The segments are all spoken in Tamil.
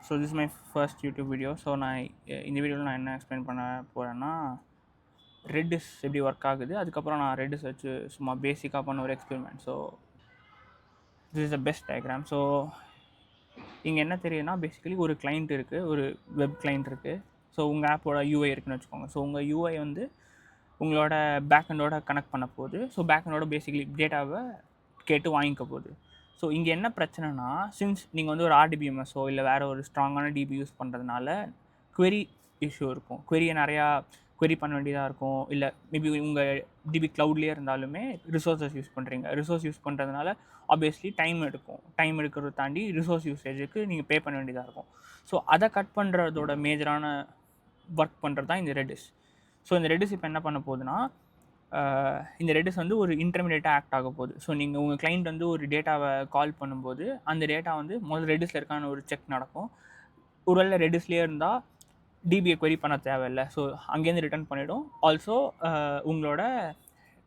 So this my first YouTube video. So நான் இந்த வீடியோவில் நான் என்ன எக்ஸ்பிளைன் பண்ண போகிறேன்னா, ரெட்டிஸ் எப்படி ஒர்க் ஆகுது, அதுக்கப்புறம் நான் ரெட்டிஸ் வச்சு சும்மா பேசிக்காக பண்ண ஒரு experiment. So this is the best diagram. So இங்கே என்ன தெரியுதுன்னா, பேசிக்கலி ஒரு கிளைண்ட் இருக்குது, ஒரு வெப் கிளைண்ட் இருக்குது. ஸோ உங்கள் ஆப்போட யூஐ இருக்குன்னு வச்சுக்கோங்க. ஸோ உங்கள் யூஐ வந்து உங்களோட பேக்கெண்டோட கனெக்ட் பண்ண போகுது. ஸோ பேக்கெண்டோட பேசிக்கலி டேட்டாவை கேட்டு வாங்கிக்க போகுது. ஸோ இங்கே என்ன பிரச்சனைனா, சின்ஸ் நீங்கள் வந்து ஒரு ஆர்டிபிஎம்எஸோ இல்லை வேறு ஒரு ஸ்ட்ராங்கான டிபி யூஸ் பண்ணுறதுனால query இஷ்யூ இருக்கும். queryயை நிறையா query பண்ண வேண்டியதாக இருக்கும். இல்லை மேபி உங்கள் டிபி க்ளவுட்லேயே இருந்தாலுமே ரிசோர்ஸஸ் யூஸ் பண்ணுறீங்க. ரிசோர்ஸ் யூஸ் பண்ணுறதுனால ஆப்வியஸ்லி டைம் எடுக்கும். டைம் எடுக்கிறத தாண்டி ரிசோர்ஸ் யூசேஜுக்கு நீங்கள் பே பண்ண வேண்டியதாக இருக்கும். ஸோ அதை கட் பண்ணுறதோட மேஜரான ஒர்க் பண்ணுறது தான் இந்த ரெடிஸ். ஸோ இந்த ரெடிஸ் இப்போ என்ன பண்ண போகுதுன்னா, இந்த ரெடிஸ் வந்து ஒரு இன்டர்மீடியேட்டாக ஆக்ட் ஆக போகுது. ஸோ நீங்கள் உங்கள் கிளைண்ட் வந்து ஒரு டேட்டாவை கால் பண்ணும்போது அந்த டேட்டா வந்து முதல்ல ரெடிஸில் இருக்கான ஒரு செக் நடக்கும். ஒருவேளை ரெடிஸ்லேயே இருந்தால் டிபியை query பண்ண தேவையில்லை. ஸோ அங்கேருந்து ரிட்டர்ன் பண்ணிவிடும். ஆல்சோ உங்களோட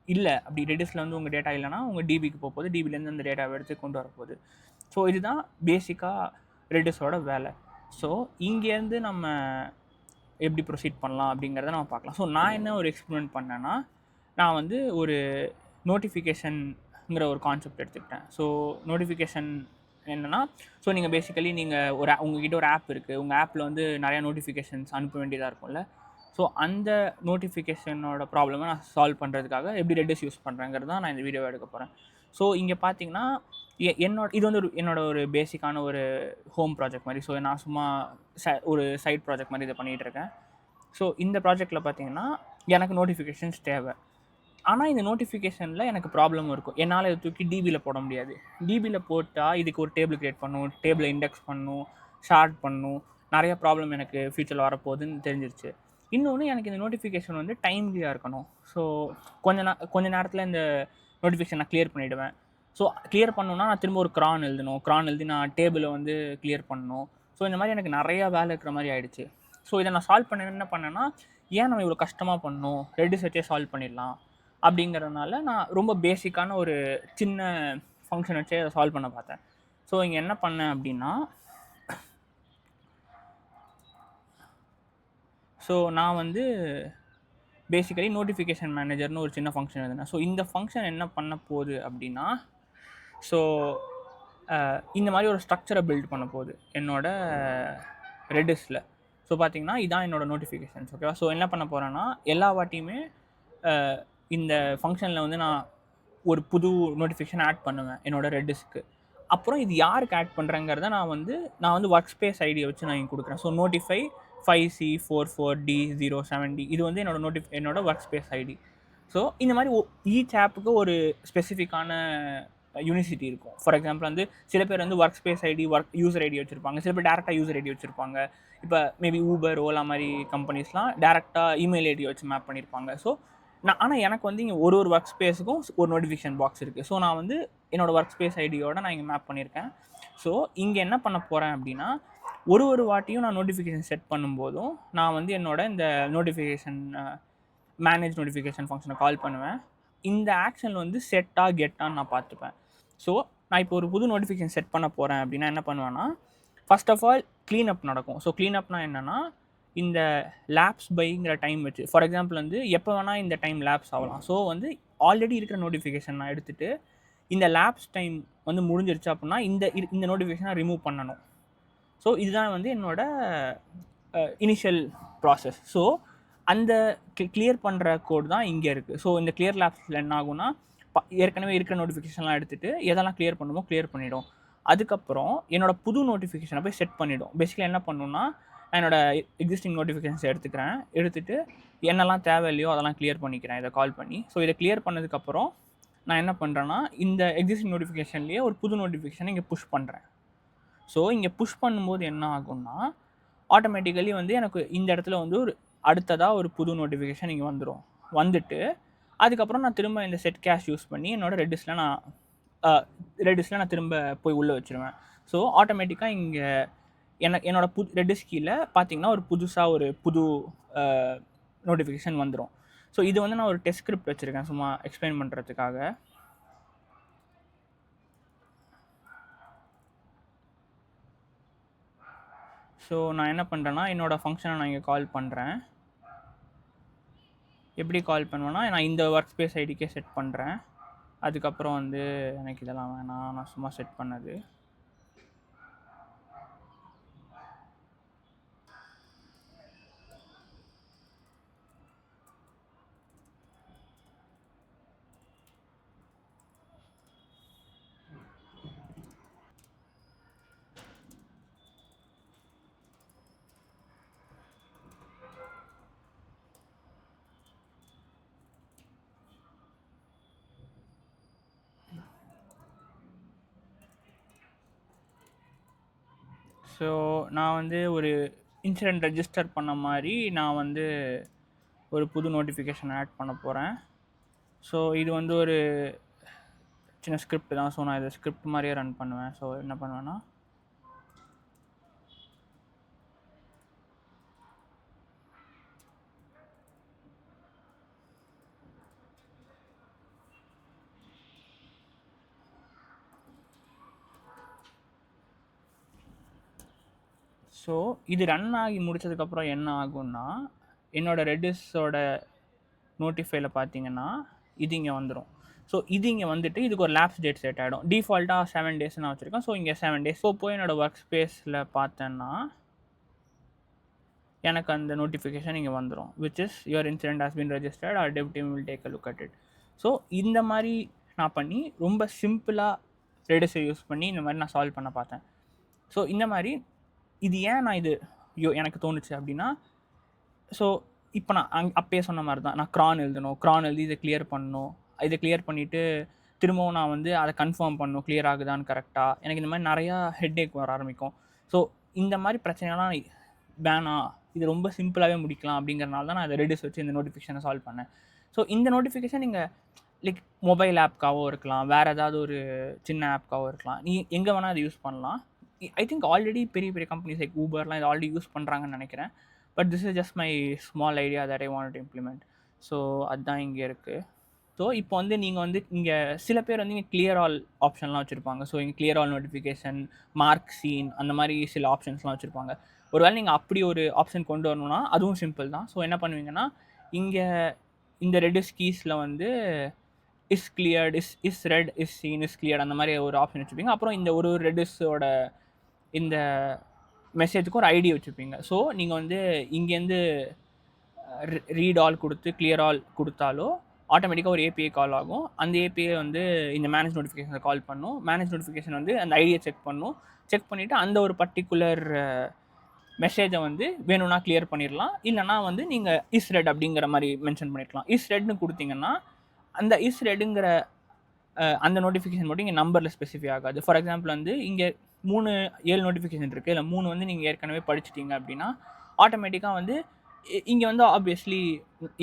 இல்லை அப்படி ரெடிஸில் வந்து உங்கள் டேட்டா இல்லைனா உங்கள் டிபிக்கு போகுது. டிபிலேருந்து அந்த டேட்டாவை எடுத்து கொண்டு வரப்போகுது. ஸோ இதுதான் பேசிக்காக ரெடிஸோட வேலை. ஸோ இங்கேருந்து நம்ம எப்படி ப்ரொசீட் பண்ணலாம் அப்படிங்கிறத நம்ம பார்க்கலாம். ஸோ நான் என்ன ஒரு எக்ஸ்பெரிமெண்ட் பண்ணேன்னா, நான் வந்து ஒரு நோட்டிஃபிகேஷனுங்கிற ஒரு கான்செப்ட் எடுத்துக்கிட்டேன். ஸோ நோட்டிஃபிகேஷன் என்னென்னா, ஸோ நீங்கள் பேசிக்கலி நீங்கள் உங்ககிட்ட ஒரு ஆப் இருக்குது. உங்கள் ஆப்பில் வந்து நிறையா நோட்டிஃபிகேஷன்ஸ் அனுப்ப வேண்டியதாக இருக்கும்ல. ஸோ அந்த நோட்டிஃபிகேஷனோட ப்ராப்ளமை நான் சால்வ் பண்ணுறதுக்காக எப்படி ரெடிஸ் யூஸ் பண்ணுறேங்கிறது தான் நான் இந்த வீடியோவை எடுக்க போகிறேன். ஸோ இங்கே பார்த்தீங்கன்னா, இது வந்து என்னோட ஒரு பேசிக்கான ஒரு ஹோம் ப்ராஜெக்ட் மாதிரி. ஸோ நான் சும்மா ஒரு சைட் ப்ராஜெக்ட் மாதிரி இதை பண்ணிகிட்டு இருக்கேன். ஸோ இந்த ப்ராஜெக்டில் பார்த்தீங்கன்னா எனக்கு நோட்டிஃபிகேஷன்ஸ் தேவை. ஆனால் இந்த நோட்டிஃபிகேஷனில் எனக்கு ப்ராப்ளம் இருக்கும். என்னால் இதை தூக்கி டிபியில் போட முடியாது. டிபியில் போட்டால் இதுக்கு ஒரு டேபிள் க்ரியேட் பண்ணணும், டேபிளை இண்டெக்ஸ் பண்ணணும், ஷார்ட் பண்ணணும், நிறைய ப்ராப்ளம் எனக்கு ஃபியூச்சரில் வரப்போகுதுன்னு தெரிஞ்சிருச்சு. இன்னொன்று, எனக்கு இந்த நோட்டிஃபிகேஷன் வந்து டைம்லியாக இருக்கணும். ஸோ கொஞ்ச நேரத்தில் இந்த நோட்டிஃபிகேஷன் நான் கிளியர் பண்ணிவிடுவேன். ஸோ கிளியர் பண்ணணுன்னா நான் திரும்ப ஒரு க்ரான் எழுதணும். க்ரான் எழுதி நான் டேபிளை வந்து கிளியர் பண்ணணும். ஸோ இந்த மாதிரி எனக்கு நிறையா வேலை இருக்கிற மாதிரி ஆகிடுச்சு. ஸோ இதை நான் சால்வ் பண்ண என்ன பண்ணேன்னா, ஏன் நம்ம இவ்வளோ கஷ்டமாக பண்ணணும், ரெடிஸ் வச்சே சால்வ் பண்ணிடலாம் அப்படிங்கிறதுனால நான் ரொம்ப பேசிக்கான ஒரு சின்ன ஃபங்க்ஷன் வச்சே அதை சால்வ் பண்ண பார்த்தேன். ஸோ இங்கே என்ன பண்ணேன் அப்படின்னா, ஸோ நான் வந்து பேசிக்கலி நோட்டிஃபிகேஷன் மேனேஜர்னு ஒரு சின்ன ஃபங்க்ஷன் எழுதினேன். ஸோ இந்த ஃபங்க்ஷன் என்ன பண்ண போகுது அப்படின்னா, ஸோ இந்த மாதிரி ஒரு ஸ்ட்ரக்சரை பில்ட் பண்ண போகுது என்னோட ரெடிஸில். ஸோ பார்த்தீங்கன்னா இதான் என்னோடய நோட்டிஃபிகேஷன்ஸ். ஓகேவா? ஸோ என்ன பண்ண போகிறேன்னா, எல்லா வாட்டியுமே இந்த ஃபங்க்ஷனில் வந்து நான் ஒரு புது நோட்டிஃபிகேஷன் ஆட் பண்ணுவேன் என்னோடய ரெடிஸ்க்கு. அப்புறம் இது யாருக்கு ஆட் பண்ணுறேங்கிறத நான் வந்து ஒர்க் ஸ்பேஸ் ஐடியை வச்சு நான் இங்கே கொடுக்குறேன். ஸோ நோட்டிஃபை 5C44D07D இது வந்து என்னோட ஒர்க் ஸ்பேஸ் ஐடி. ஸோ இந்த மாதிரி ஈச் ஆப்புக்கு ஒரு ஸ்பெசிஃபிக்கான யூனிசிட்டி இருக்கும். ஃபார் எக்ஸாம்பிள் வந்து சில பேர் வந்து workspace ID, user ID வச்சுருப்பாங்க. சில பேர் டேரெக்டாக யூசர் ஐடி வச்சுருப்பாங்க. இப்போ மேபி ஊபர், ஓலா மாதிரி கம்பெனிஸ்லாம் டேரெக்டாக இமெயில் ஐடி வச்சு மேப் பண்ணியிருப்பாங்க. ஸோ ஆனால் எனக்கு வந்து இங்கே ஒரு ஒர்க் ஸ்பேஸுக்கும் ஒரு நோட்டிஃபிகேஷன் பாக்ஸ் இருக்குது. ஸோ நான் வந்து என்னோடய ஒர்க் ஸ்பேஸ் ஐடியோட நான் இங்கே மேப் பண்ணியிருக்கேன். ஸோ இங்கே என்ன பண்ண போகிறேன் அப்படின்னா, ஒரு வாட்டியும் நான் நோட்டிஃபிகேஷன் செட் பண்ணும்போதும் நான் வந்து என்னோட இந்த நோட்டிஃபிகேஷன் மேனேஜ் நோட்டிஃபிகேஷன் ஃபங்க்ஷனை கால் பண்ணுவேன். இந்த ஆக்ஷன் வந்து செட்டாக கெட்டான்னு நான் பார்த்துப்பேன். ஸோ நான் இப்போ ஒரு புது நோட்டிஃபிகேஷன் செட் பண்ண போகிறேன் அப்படின்னா என்ன பண்ணுவேன்னா, ஃபர்ஸ்ட் ஆஃப் ஆல் க்ளீனப் நடக்கும். ஸோ க்ளீனப்னா என்னென்னா, இந்த லேப்ஸ் பைங்கிற டைம் வச்சு, ஃபார் எக்ஸாம்பிள் வந்து எப்போ வேணால் இந்த டைம் லேப்ஸ் ஆகலாம். ஸோ வந்து ஆல்ரெடி இருக்கிற நோட்டிஃபிகேஷன் நான் எடுத்துகிட்டு இந்த லேப்ஸ் டைம் வந்து முடிஞ்சிருச்சு அப்படின்னா இந்த நோட்டிஃபிகேஷனை ரிமூவ் பண்ணணும். ஸோ இதுதான் வந்து என்னோட இனிஷியல் ப்ராசஸ். ஸோ அந்த கிளியர் பண்ணுற கோட் தான் இங்கே இருக்குது. ஸோ இந்த கிளியர் லேப்ஸில் என்ன ஆகும்னா, ஏற்கனவே இருக்கிற நோட்டிஃபிகேஷன்லாம் எடுத்துகிட்டு எதெல்லாம் கிளியர் பண்ணுமோ கிளியர் பண்ணிவிடும். அதுக்கப்புறம் என்னோடய புது நோட்டிஃபிகேஷனை போய் செட் பண்ணிவிடும். பேசிக்கலி என்ன பண்ணணுன்னா, என்னோடய எக்ஸிஸ்டிங் நோட்டிஃபிகேஷன்ஸை எடுத்துகிட்டு என்னெல்லாம் தேவையில்லையோ அதெல்லாம் கிளியர் பண்ணிக்கிறேன் இதை கால் பண்ணி. ஸோ இதை கிளியர் பண்ணதுக்கப்புறம் நான் என்ன பண்ணுறேன்னா, இந்த எக்ஸிஸ்டிங் நோட்டிஃபிகேஷன்லேயே ஒரு புது நோட்டிஃபிகேஷனை இங்கே புஷ் பண்ணுறேன். ஸோ இங்கே புஷ் பண்ணும்போது என்ன ஆகும்னா, ஆட்டோமேட்டிக்கலி வந்து எனக்கு இந்த இடத்துல வந்து அடுத்ததாக ஒரு புது நோட்டிஃபிகேஷன் இங்கே வந்துட்டு அதுக்கப்புறம் நான் திரும்ப இந்த செட் கேஷ் யூஸ் பண்ணி என்னோடய ரெடிஸில் நான் திரும்ப போய் உள்ளே வச்சுருவேன். ஸோ ஆட்டோமேட்டிக்காக இங்கே என்னோடய ரெடிஸ் கீழே பார்த்தீங்கன்னா ஒரு புது நோட்டிஃபிகேஷன் வந்துடும். ஸோ இது வந்து நான் ஒரு டெஸ்ட் ஸ்கிரிப்ட் வச்சுருக்கேன் சும்மா எக்ஸ்பிளைன் பண்ணுறதுக்காக. ஸோ நான் என்ன பண்ணுறேன்னா என்னோடய ஃபங்க்ஷனை நான் இங்கே கால் பண்ணுறேன். எப்படி கால் பண்ணுவேன்னா, நான் இந்த ஒர்க் ஸ்பேஸ் ஐடிக்கே செட் பண்ணுறேன். அதுக்கப்புறம் வந்து எனக்கு இதெல்லாம் வேணாம், நான் சும்மா செட் பண்ணது. ஸோ நான் வந்து ஒரு இன்சிடென்ட் ரெஜிஸ்டர் பண்ண மாதிரி நான் வந்து ஒரு புது நோட்டிஃபிகேஷன் ஆட் பண்ண போகிறேன். ஸோ இது வந்து ஒரு சின்ன ஸ்கிரிப்ட் தான். ஸோ நான் இதை ஸ்கிரிப்ட் மாதிரியே ரன் பண்ணுவேன். ஸோ என்ன பண்ணுவேன்னா, ஸோ இது ரன் ஆகி முடிச்சதுக்கப்புறம் என்ன ஆகும்னா, என்னோடய ரெடிஸோட நோட்டிஃபைல பார்த்தீங்கன்னா இது இங்கே வந்துடும். ஸோ இது இங்கே வந்துட்டு இதுக்கு ஒரு லேப்ஸ் டேட் செட் ஆகிடும். டிஃபால்ட்டாக 7 டேஸ் நான் வச்சுருக்கேன். ஸோ இங்கே 7 டேஸ். ஸோ போய் என்னோடய ஒர்க் ஸ்பேஸில் பார்த்தேன்னா எனக்கு அந்த நோட்டிஃபிகேஷன் இங்கே வந்துடும், which is your incident has been registered, or dev team will take a look at it. So இந்த மாதிரி நான் பண்ணி ரொம்ப சிம்பிளாக ரெடிஸை யூஸ் பண்ணி இந்த மாதிரி நான் சால்வ் பண்ண பார்த்தேன். ஸோ இந்த மாதிரி இது ஏன் நான் இது எனக்கு தோணுச்சு அப்படின்னா, ஸோ இப்போ நான் அப்பயே சொன்ன மாதிரி தான், நான் க்ரான் எழுதணும், க்ரான் எழுதி இதை கிளியர் பண்ணணும், இதை கிளியர் பண்ணிவிட்டு திரும்பவும் நான் வந்து அதை கன்ஃபார்ம் பண்ணணும் கிளியர் ஆகுதான்னு கரெக்டாக. எனக்கு இந்த மாதிரி நிறையா ஹெட்டேக் வர ஆரம்பிக்கும். ஸோ இந்த மாதிரி பிரச்சனைலாம் வேணாம், இது ரொம்ப சிம்பிளாகவே முடிக்கலாம் அப்படிங்கிறனால தான் நான் அதை ரெடியூஸ் வச்சு இந்த நோட்டிஃபிகேஷனை சால்வ் பண்ணேன். ஸோ இந்த நோட்டிஃபிகேஷன் நீங்கள் லைக் மொபைல் ஆப்க்காகவும் இருக்கலாம், வேறு ஏதாவது ஒரு சின்ன ஆப்க்காகவும் இருக்கலாம், நீ எங்கே வேணால் அதை யூஸ் பண்ணலாம். ஐ திங்க் ஆல்ரெடி பெரிய பெரிய கம்பெனிஸ் லைக் ஊபர்லாம் இதை ஆல்ரெடி யூஸ் பண்ணுறாங்கன்னு நினைக்கிறேன். But this is just my small idea that I want to implement. So அதுதான் இங்கே இருக்குது. ஸோ இப்போ வந்து நீங்கள் வந்து இங்கே சில பேர் வந்து இங்கே கிளியர் ஆல் ஆப்ஷன்லாம் வச்சுருப்பாங்க. ஸோ இங்கே clear all notification, mark seen, அந்த மாதிரி சில ஆப்ஷன்ஸ்லாம் வச்சுருப்பாங்க. ஒருவேளை நீங்கள் அப்படி ஒரு ஆப்ஷன் கொண்டு வரணும்னா அதுவும் சிம்பிள் தான். ஸோ என்ன பண்ணுவீங்கன்னா, இங்கே இந்த ரெடியூஸ் கீஸில் வந்து is cleared, is red, is scene, is cleared அந்த மாதிரி ஒரு ஆப்ஷன் வச்சுப்பீங்க. அப்புறம் இந்த ஒரு ரெடியூஸோட இந்த மெசேஜுக்கும் ஒரு ஐடி வச்சுப்பீங்க. ஸோ நீங்கள் வந்து இங்கேருந்து ரீட் ஆல் கொடுத்து கிளியர் ஆல் கொடுத்தாலோ ஆட்டோமேட்டிக்காக ஒரு ஏபிஐ கால் ஆகும். அந்த ஏபிஐ வந்து இந்த மேனேஜ் நோட்டிஃபிகேஷனை கால் பண்ணும். மேனேஜ் நோட்டிஃபிகேஷன் வந்து அந்த ஐடியை செக் பண்ணும். செக் பண்ணிவிட்டு அந்த ஒரு பர்டிகுலர் மெசேஜை வந்து வேணும்னா கிளியர் பண்ணிடலாம். இல்லைனா வந்து நீங்கள் இஸ் ரெட் அப்படிங்கிற மாதிரி மென்ஷன் பண்ணிக்கலாம். இஸ் ரெட்னு கொடுத்தீங்கன்னா அந்த இஸ் ரெட்டுங்கிற அந்த நோட்டிஃபிகேஷன் மட்டும் இங்கே நம்பரில் ஸ்பெசிஃபை ஆகாது. ஃபார் எக்ஸாம்பிள் வந்து இங்கே 7 நோட்டிஃபிகேஷன் இருக்குது, இல்லை 3 வந்து நீங்கள் ஏற்கனவே படிச்சிட்டிங்க அப்படின்னா ஆட்டோமேட்டிக்காக வந்து இங்கே வந்து ஆப்வியஸ்லி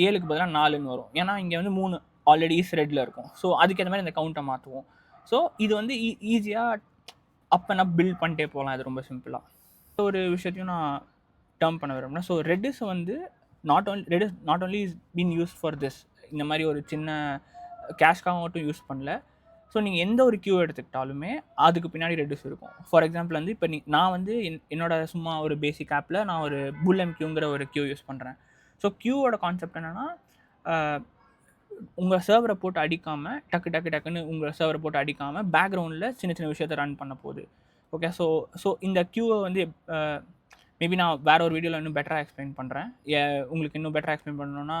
7க்கு பதிலாக 4ன்னு வரும். ஏன்னா இங்கே வந்து 3 ஆல்ரெடி இஸ் ரெட்டில் இருக்கும். ஸோ அதுக்கேற்ற மாதிரி இந்த கவுண்ட்டை மாற்றுவோம். ஸோ இது வந்து ஈஸியாக அப் அண்ட் அப் பில்ட் பண்ணிட்டே போகலாம். இது ரொம்ப சிம்பிளாக. ஒரு விஷயத்தையும் நான் டேர்ம் பண்ண விரும்புகிறேன். ஸோ ரெடிஸ் வந்து not only is been use for this. இந்த மாதிரி ஒரு சின்ன கேஷ்காக மட்டும் யூஸ் பண்ணல. ஸோ நீங்கள் எந்த ஒரு கியூ எடுத்துக்கிட்டாலுமே அதுக்கு பின்னாடி ரெடியூஸ் இருக்கும். ஃபார் எக்ஸாம்பிள் வந்து இப்போ நான் வந்து என்னோட சும்மா ஒரு பேசிக் ஆப்பில் நான் ஒரு புல்எம் கியூங்கிற ஒரு கியூ யூஸ் பண்ணுறேன். ஸோ கியூவோட கான்செப்ட் என்னென்னா, உங்கள் சர்வரை போட்டு அடிக்காமல் டக்குன்னு உங்கள் சர்வரை போட்டு அடிக்காமல் பேக்ரவுண்டில் சின்ன சின்ன விஷயத்தை ரன் பண்ண போகுது. ஓகே, ஸோ இந்த கியூவை வந்து மேபி நான் வேறு ஒரு வீடியோவில் இன்னும் பெட்டராக எக்ஸ்பிளைன் பண்ணுறேன். உங்களுக்கு இன்னும் பெட்டராக எக்ஸ்பிளைன் பண்ணணுன்னா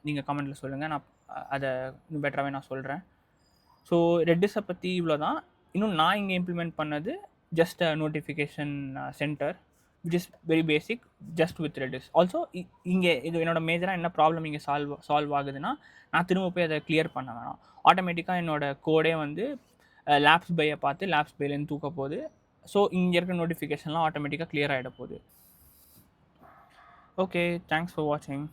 நீங்கள் கமெண்ட்டில் சொல்லுங்கள், நான் அதை இன்னும் பெட்டராகவே நான் சொல்கிறேன். ஸோ ரெடிஸை பற்றி இவ்வளோ தான். இன்னும் நான் இங்கே இம்ப்ளிமெண்ட் பண்ணது just a notification center which is very basic, just with Redis. Also இங்கே இது என்னோட மேஜராக என்ன ப்ராப்ளம் இங்கே சால்வ் ஆகுதுன்னா, நான் திரும்ப போய் அதை கிளியர் பண்ண வேணாம். ஆட்டோமேட்டிக்காக என்னோடய கோடே வந்து லேப்ஸ் பையை பார்த்து லேப்ஸ் பைலேருந்து தூக்க போகுது. ஸோ இங்கே இருக்கிற நோட்டிஃபிகேஷன்லாம் ஆட்டோமேட்டிக்காக கிளியர் ஆகிட போகுது. ஓகே, தேங்க்ஸ் ஃபார் வாட்சிங்.